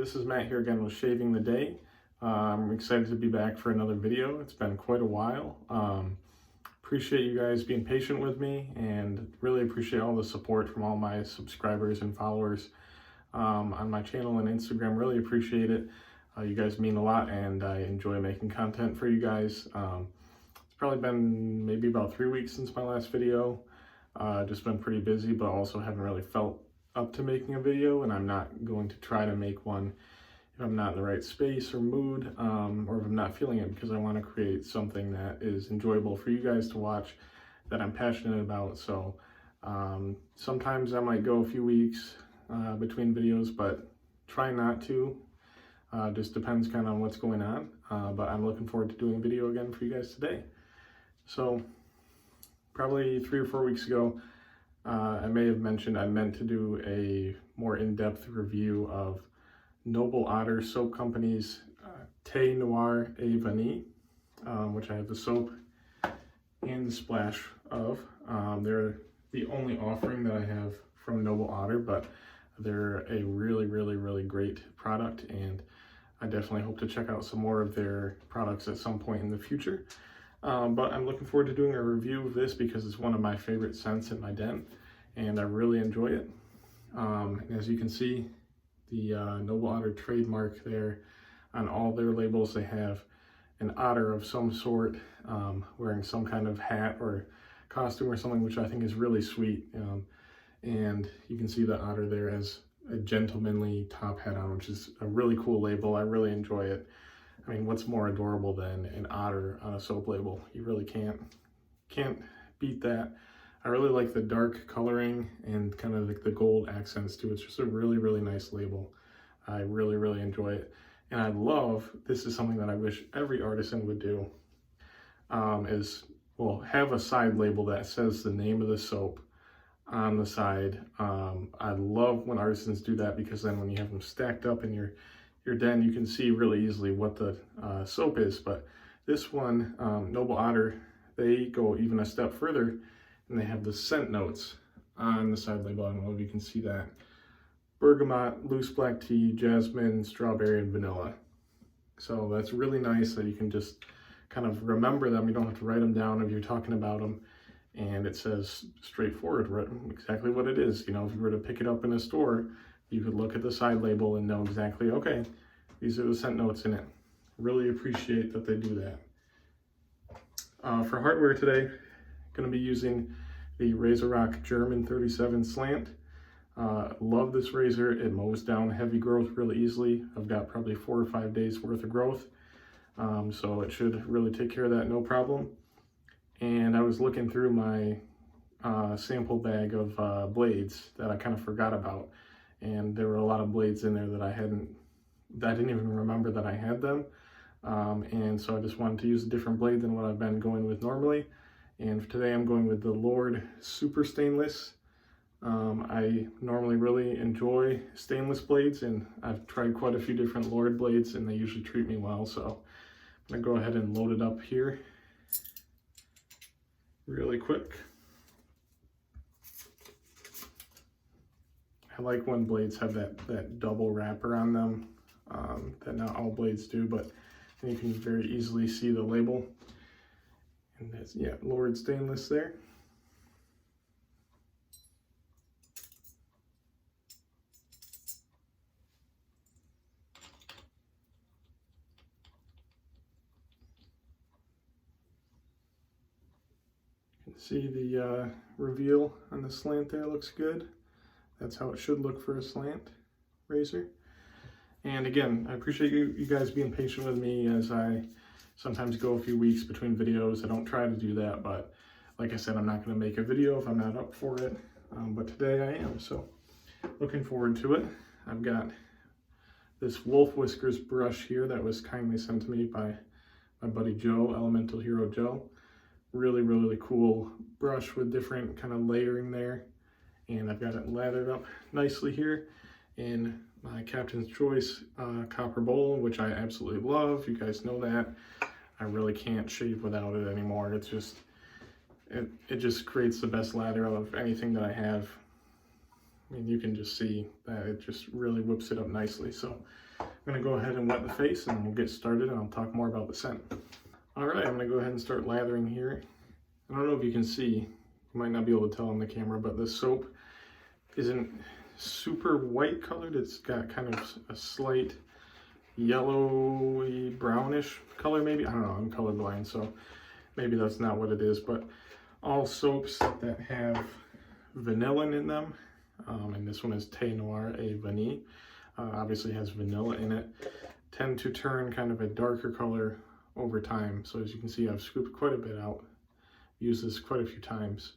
this is Matt here again with Shaving the Day. I'm excited to be back for another video. It's been quite a while. Appreciate you guys being patient with me and really appreciate all the support from all my subscribers and followers on my channel and Instagram. Really appreciate it. You guys mean a lot and I enjoy making content for you guys. It's probably been maybe about 3 weeks since my last video. Just been pretty busy, but also haven't really felt up to making a video, and I'm not going to try to make one if I'm not in the right space or mood, or if I'm not feeling it, because I want to create something that is enjoyable for you guys to watch, that I'm passionate about. So sometimes I might go a few weeks between videos, but try not to. Just depends kind of on what's going on, but I'm looking forward to doing a video again for you guys today. So probably 3 or 4 weeks ago, I may have mentioned I meant to do a more in-depth review of Noble Otter Soap Company's Thé Noir et Vanille, which I have the soap and the splash of. They're the only offering that I have from Noble Otter, but they're a really great product, and I definitely hope to check out some more of their products at some point in the future. But I'm looking forward to doing a review of this because it's one of my favorite scents in my den and I really enjoy it. As you can see, the Noble Otter trademark there on all their labels, they have an otter of some sort wearing some kind of hat or costume or something, which I think is really sweet. And you can see the otter there as a gentlemanly top hat on, which is a really cool label. I really enjoy it. I mean, what's more adorable than an otter on a soap label? You really can't beat that. I really like the dark coloring and kind of the gold accents too. It's just a really nice label. I really enjoy it. And I love, this is something that I wish every artisan would do, is, well, have a side label that says the name of the soap on the side. I love when artisans do that, because then when you have them stacked up in your den, you can see really easily what the soap is. But this one, Noble Otter, they go even a step further, and they have the scent notes on the side label. I don't know if you can see that. Bergamot, loose black tea, jasmine, strawberry, and vanilla. So that's really nice that you can just kind of remember them. You don't have to write them down if you're talking about them. And it says straightforward exactly what it is. You know, if you were to pick it up in a store, you could look at the side label and know exactly, okay, these are the scent notes in it. Really appreciate that they do that. For hardware today, going to be using the Razorock German 37 Slant. Love this razor. It mows down heavy growth really easily. I've got probably 4 or 5 days worth of growth, so it should really take care of that, no problem. And I was looking through my sample bag of blades that I kind of forgot about. And there were a lot of blades in there that I didn't even remember that I had them. And so I just wanted to use a different blade than what I've been going with normally. And for today I'm going with the Lord Super Stainless. I normally really enjoy stainless blades, and I've tried quite a few different Lord blades and they usually treat me well. So I'm gonna go ahead and load it up here really quick. I like when blades have that double wrapper on them, that not all blades do, but you can very easily see the label. And that's, yeah, Lord Stainless there. You can see the reveal on the slant there looks good. That's how it should look for a slant razor. And again, I appreciate you guys being patient with me as I sometimes go a few weeks between videos. I don't try to do that, but like I said, I'm not going to make a video if I'm not up for it. But today I am, so looking forward to it. I've got this Wolf Whiskers brush here that was kindly sent to me by my buddy Joe, Elemental Hero Joe. Really cool brush with different kind of layering there. And I've got it lathered up nicely here in my Captain's Choice copper bowl, which I absolutely love. You guys know that. I really can't shave without it anymore. It's just, it just creates the best lather of anything that I have. I mean, you can just see that it just really whips it up nicely. So I'm gonna go ahead and wet the face and we'll get started and I'll talk more about the scent. All right, I'm gonna go ahead and start lathering here. I don't know if you can see, you might not be able to tell on the camera, but the soap isn't super white colored. It's got kind of a slight yellowy brownish color maybe. I don't know, I'm colorblind, so maybe that's not what it is, but all soaps that have vanilla in them, and this one is Thé Noir, a Vanille, obviously has vanilla in it, tend to turn kind of a darker color over time. So as you can see, I've scooped quite a bit out, used this quite a few times,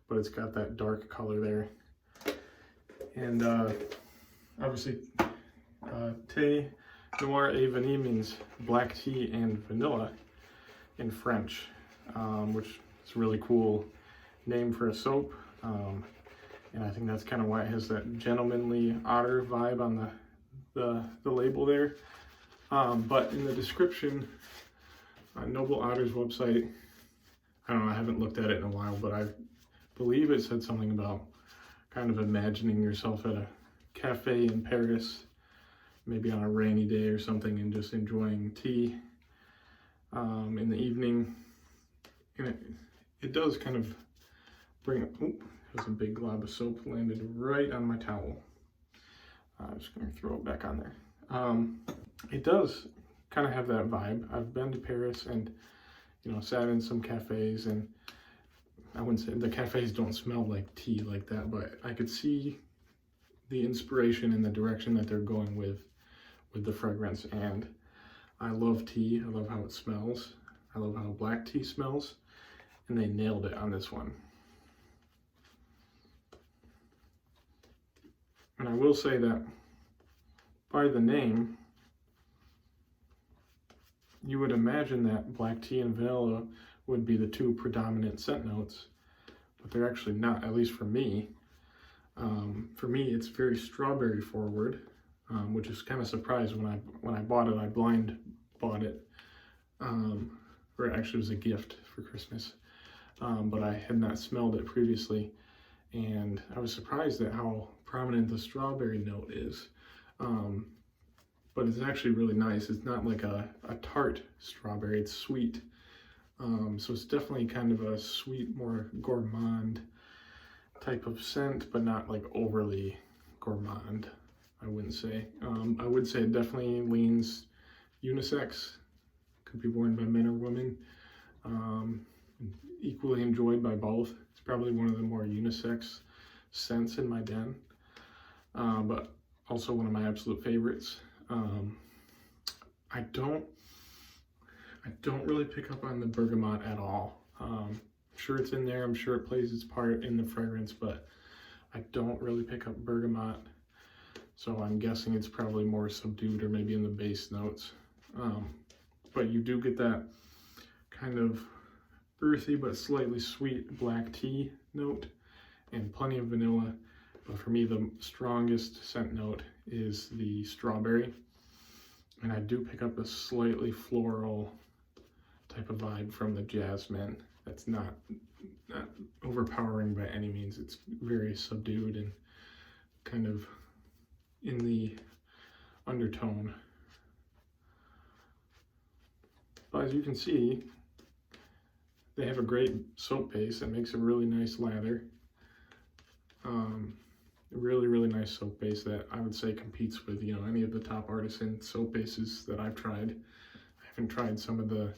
but it's got that dark color there. And obviously Thé Noir et Vanille means black tea and vanilla in French, which is a really cool name for a soap. And I think that's kind of why it has that gentlemanly otter vibe on the label there. But in the description on Noble Otter's website, I don't know, I haven't looked at it in a while, but I believe it said something about kind of imagining yourself at a cafe in Paris, maybe on a rainy day or something, and just enjoying tea in the evening. And it does kind of bring, there's a big glob of soap landed right on my towel. I'm just gonna throw it back on there. It does kind of have that vibe. I've been to Paris and, you know, sat in some cafes, and I wouldn't say the cafes don't smell like tea like that, but I could see the inspiration and the direction that they're going with the fragrance. And I love tea. I love how it smells. I love how black tea smells, and they nailed it on this one. And I will say that by the name, you would imagine that black tea and vanilla would be the two predominant scent notes, but they're actually not, at least for me. For me, it's very strawberry forward, which is kind of surprised when I bought it. I blind bought it, or it actually was a gift for Christmas, but I had not smelled it previously, and I was surprised at how prominent the strawberry note is. But it's actually really nice. It's not like a tart strawberry, it's sweet. So it's definitely kind of a sweet, more gourmand type of scent, but not like overly gourmand, I wouldn't say. I would say it definitely leans unisex, could be worn by men or women, equally enjoyed by both. It's probably one of the more unisex scents in my den, but also one of my absolute favorites. I don't really pick up on the bergamot at all. I'm sure it's in there, I'm sure it plays its part in the fragrance, but I don't really pick up bergamot, so I'm guessing it's probably more subdued or maybe in the base notes. But you do get that kind of earthy but slightly sweet black tea note and plenty of vanilla. But for me, the strongest scent note is the strawberry. And I do pick up a slightly floral type of vibe from the jasmine. That's not overpowering by any means. It's very subdued and kind of in the undertone. But as you can see, they have a great soap base that makes a really nice lather. Really nice soap base that I would say competes with, you know, any of the top artisan soap bases that I've tried. I haven't tried some of the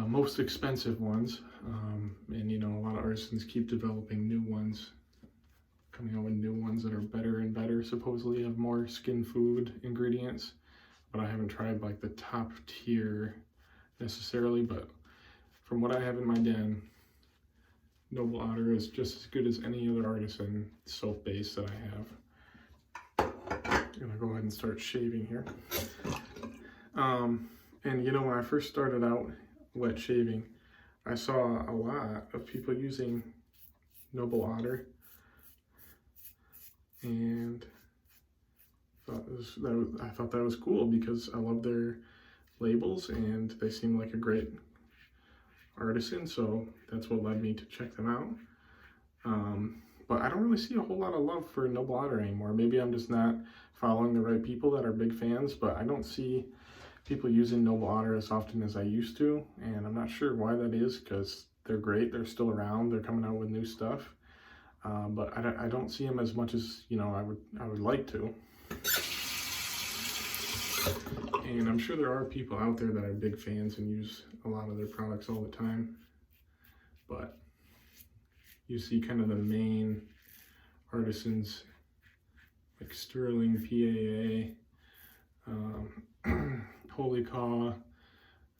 most expensive ones, and you know, a lot of artisans keep developing new ones, coming out with new ones that are better and better, supposedly have more skin food ingredients, but I haven't tried like the top tier necessarily. But from what I have in my den, Noble Otter is just as good as any other artisan soap base that I have. I'm gonna go ahead and start shaving here. And you know, when I first started out wet shaving, I saw a lot of people using Noble Otter, and I thought that was cool because I love their labels and they seem like a great artisan, so that's what led me to check them out. But I don't really see a whole lot of love for Noble Otter anymore. Maybe I'm just not following the right people that are big fans, but I don't see people using Noble Otter as often as I used to, and I'm not sure why that is, because they're great, they're still around, they're coming out with new stuff, but I don't see them as much as, you know, I would like to. And I'm sure there are people out there that are big fans and use a lot of their products all the time, but you see kind of the main artisans like Sterling, PAA, Holy Caw,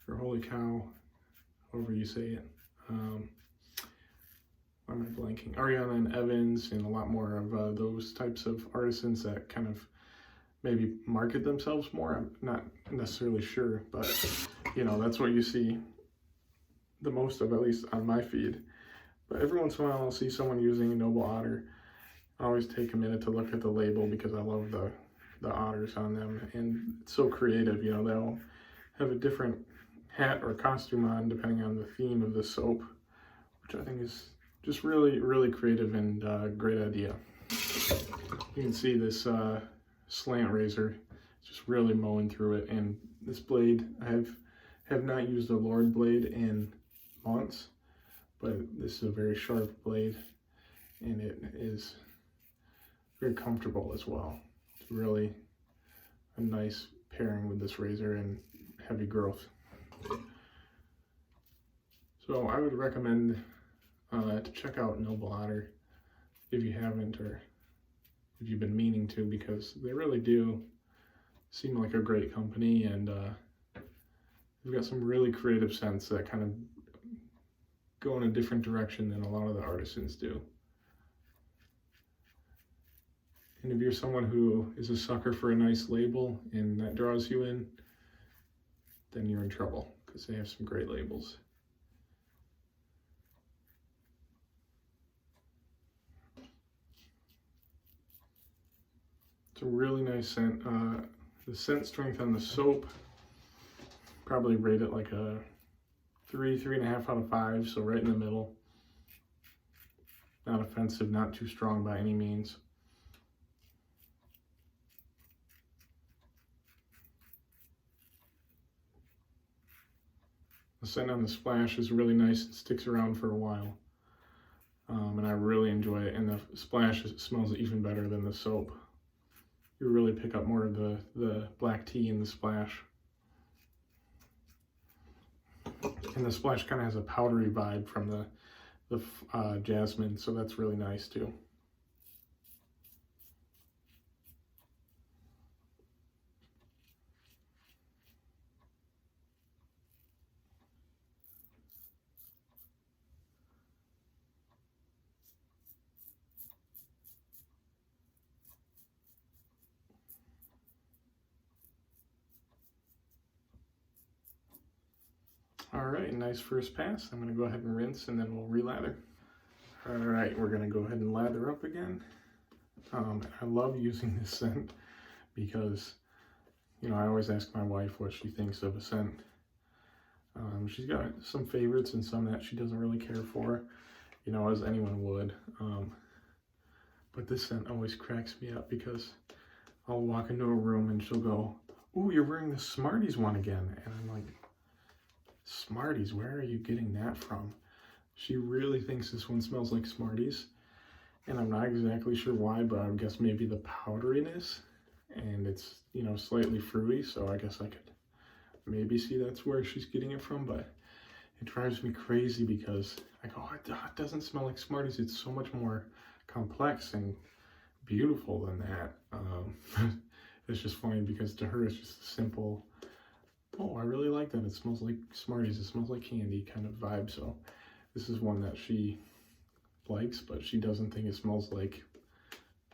or Holy Cow, however you say it. Why am I blanking? Ariana and Evans, and a lot more of those types of artisans that kind of maybe market themselves more. I'm not necessarily sure, but you know, that's what you see the most of, at least on my feed. But every once in a while I'll see someone using a Noble Otter. I always take a minute to look at the label because I love the otters on them, and it's so creative. You know, they'll have a different hat or costume on depending on the theme of the soap, which I think is just really, really creative and a great idea. You can see this slant razor just really mowing through it, and this blade, I have not used a Lord blade in months, but this is a very sharp blade, and it is very comfortable as well. It's really a nice pairing with this razor and heavy growth. So I would recommend to check out Noble Otter if you haven't, or if you've been meaning to, because they really do seem like a great company, and they've got some really creative scents that kind of go in a different direction than a lot of the artisans do. And if you're someone who is a sucker for a nice label and that draws you in, then you're in trouble, because they have some great labels. It's a really nice scent. The scent strength on the soap, probably rate it like a 3.5 out of 5, so right in the middle. Not offensive, not too strong by any means. The scent on the splash is really nice and sticks around for a while. And I really enjoy it, and the splash smells even better than the soap. You really pick up more of the black tea in the splash. And the splash kind of has a powdery vibe from the jasmine, so that's really nice too. All right, nice first pass. I'm gonna go ahead and rinse, and then we'll relather. All right, we're gonna go ahead and lather up again. I love using this scent because, you know, I always ask my wife what she thinks of a scent. She's got some favorites and some that she doesn't really care for, you know, as anyone would. But this scent always cracks me up because I'll walk into a room and she'll go, "Ooh, you're wearing the Smarties one again." And I'm like, Smarties, where are you getting that from? She really thinks this one smells like Smarties, and I'm not exactly sure why, but I would guess maybe the powderiness, and it's, you know, slightly fruity, so I guess I could maybe see that's where she's getting it from, but it drives me crazy because I go, it doesn't smell like Smarties. It's so much more complex and beautiful than that. It's just funny because to her it's just a simple, oh, I really like that. It smells like Smarties. It smells like candy kind of vibe. So this is one that she likes, but she doesn't think it smells like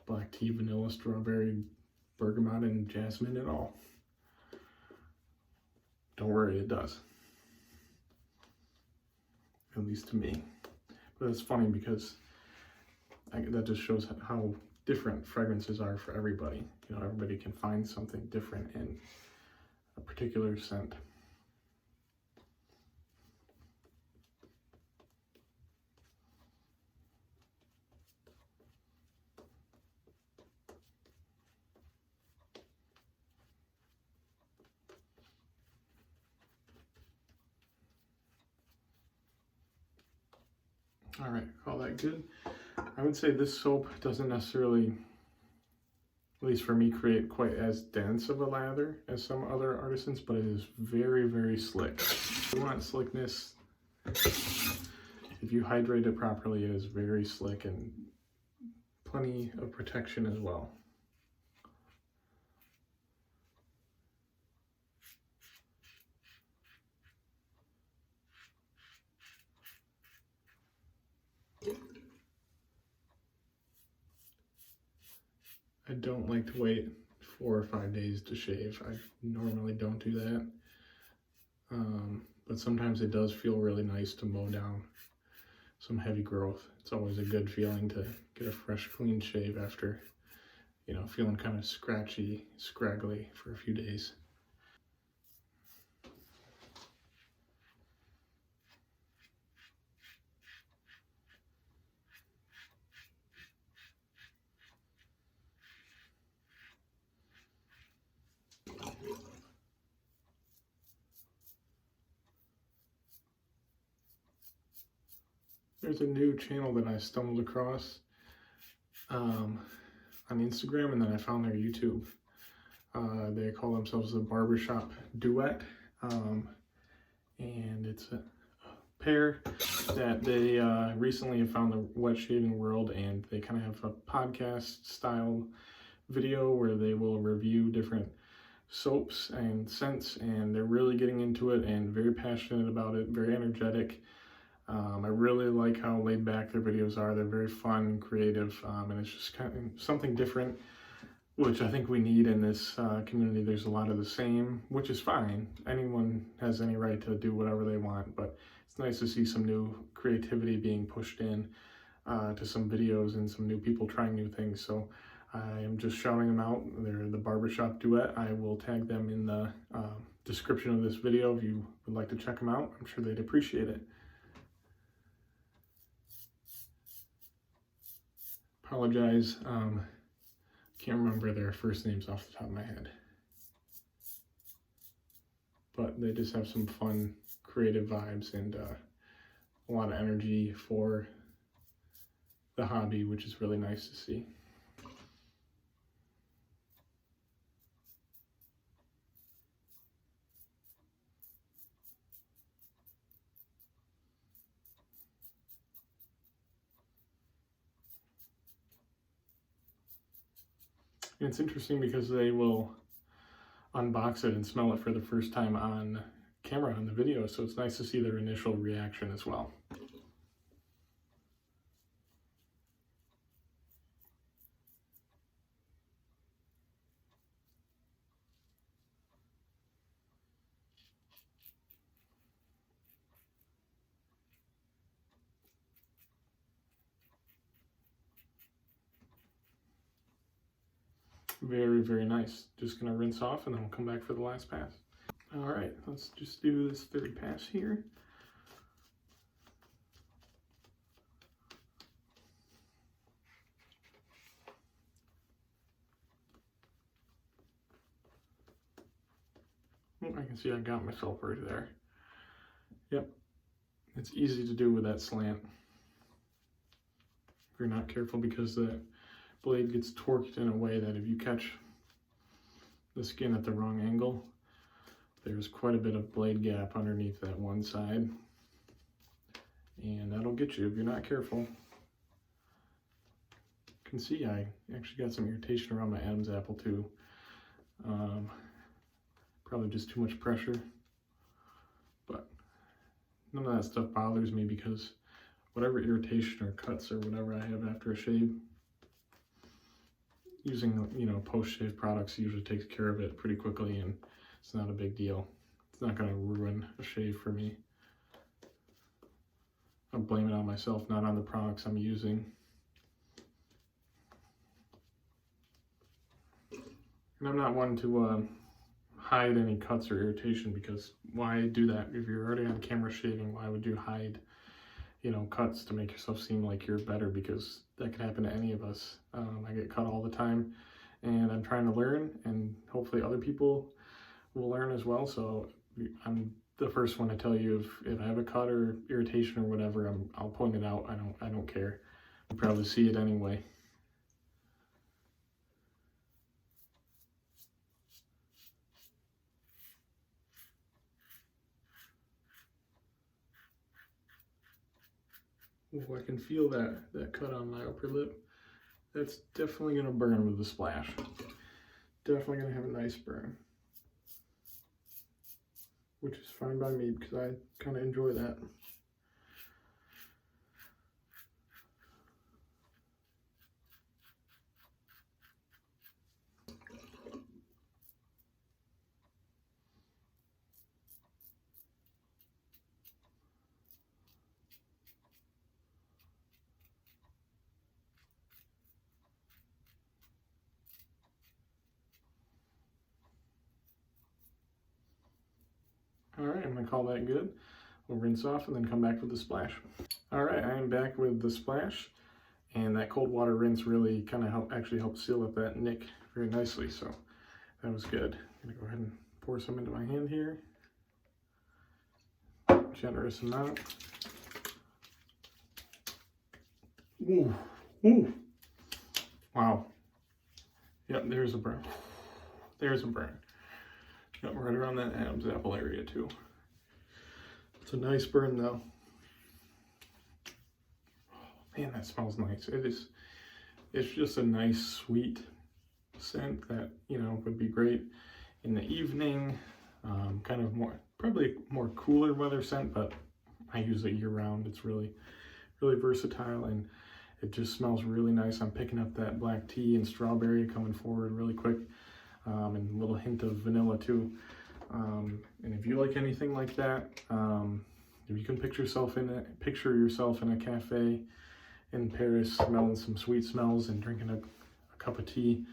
black tea, vanilla, strawberry, bergamot, and jasmine at all. Don't worry, it does. At least to me. But it's funny because that just shows how different fragrances are for everybody. You know, everybody can find something different in a particular scent. All right, call that good. I would say this soap doesn't necessarily, at least for me, create quite as dense of a lather as some other artisans, but it is very, very slick. If you want slickness, if you hydrate it properly, it is very slick and plenty of protection as well. I don't like to wait 4 or 5 days to shave. I normally don't do that. But sometimes it does feel really nice to mow down some heavy growth. It's always a good feeling to get a fresh, clean shave after, you know, feeling kind of scratchy, scraggly for a few days. There's a new channel that I stumbled across on Instagram, and then I found their YouTube. They call themselves the Barbershop Duet, and it's a pair that they recently have found the wet shaving world, and they kind of have a podcast style video where they will review different soaps and scents, and they're really getting into it and very passionate about it, very energetic. I really like how laid back their videos are. They're very fun, creative, and it's just kind of something different, which I think we need in this community. There's a lot of the same, which is fine. Anyone has any right to do whatever they want, but it's nice to see some new creativity being pushed in to some videos and some new people trying new things. So I am just shouting them out. They're the Barbershop Duet. I will tag them in the description of this video if you would like to check them out. I'm sure they'd appreciate it. Apologize, can't remember their first names off the top of my head, but they just have some fun, creative vibes and a lot of energy for the hobby, which is really nice to see. And it's interesting because they will unbox it and smell it for the first time on camera on the video, so it's nice to see their initial reaction as well. Very, very nice. Just gonna rinse off and then we'll come back for the last pass. All right, let's just do this third pass here. Oh, I can see I got myself right there. Yep, it's easy to do with that slant. If you're not careful, because the blade gets torqued in a way that if you catch the skin at the wrong angle, there's quite a bit of blade gap underneath that one side, and that'll get you if you're not careful. You can see I actually got some irritation around my Adam's apple too. Probably just too much pressure, but none of that stuff bothers me because whatever irritation or cuts or whatever I have after a shave, using, you know, post-shave products usually takes care of it pretty quickly, and it's not a big deal. It's not going to ruin a shave for me. I'll blame it on myself, not on the products I'm using. And I'm not one to hide any cuts or irritation, because why do that? If you're already on camera shaving, why would you hide, you know, cuts to make yourself seem like you're better? Because that could happen to any of us. I get cut all the time, and I'm trying to learn, and hopefully other people will learn as well. So I'm the first one to tell you if I have a cut or irritation or whatever. I'll point it out. I don't care. You probably see it anyway. Ooh, I can feel that cut on my upper lip. That's definitely gonna burn with the splash. Definitely gonna have a nice burn, which is fine by me because I kind of enjoy that. All right, I'm gonna call that good. We'll rinse off and then come back with the splash. All right, I am back with the splash, and that cold water rinse really kind of actually helped seal up that nick very nicely, so that was good. I'm gonna go ahead and pour some into my hand here. Generous amount. Ooh, ooh. Wow. Yep, there's a burn. There's a burn. Yep, right around that Adam's apple area too. It's a nice burn though. Oh, man, that smells nice. It's just a nice sweet scent that, you know, would be great in the evening. Kind of probably more cooler weather scent, but I use it year round. It's really versatile, and it just smells really nice. I'm picking up that black tea and strawberry coming forward really quick. And a little hint of vanilla too. And if you like anything like that, if you can picture yourself in a cafe in Paris, smelling some sweet smells and drinking a cup of tea,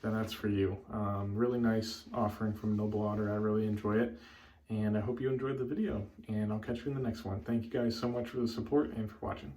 then that's for you. Really nice offering from Noble Otter. I really enjoy it, and I hope you enjoyed the video, and I'll catch you in the next one. Thank you guys so much for the support and for watching.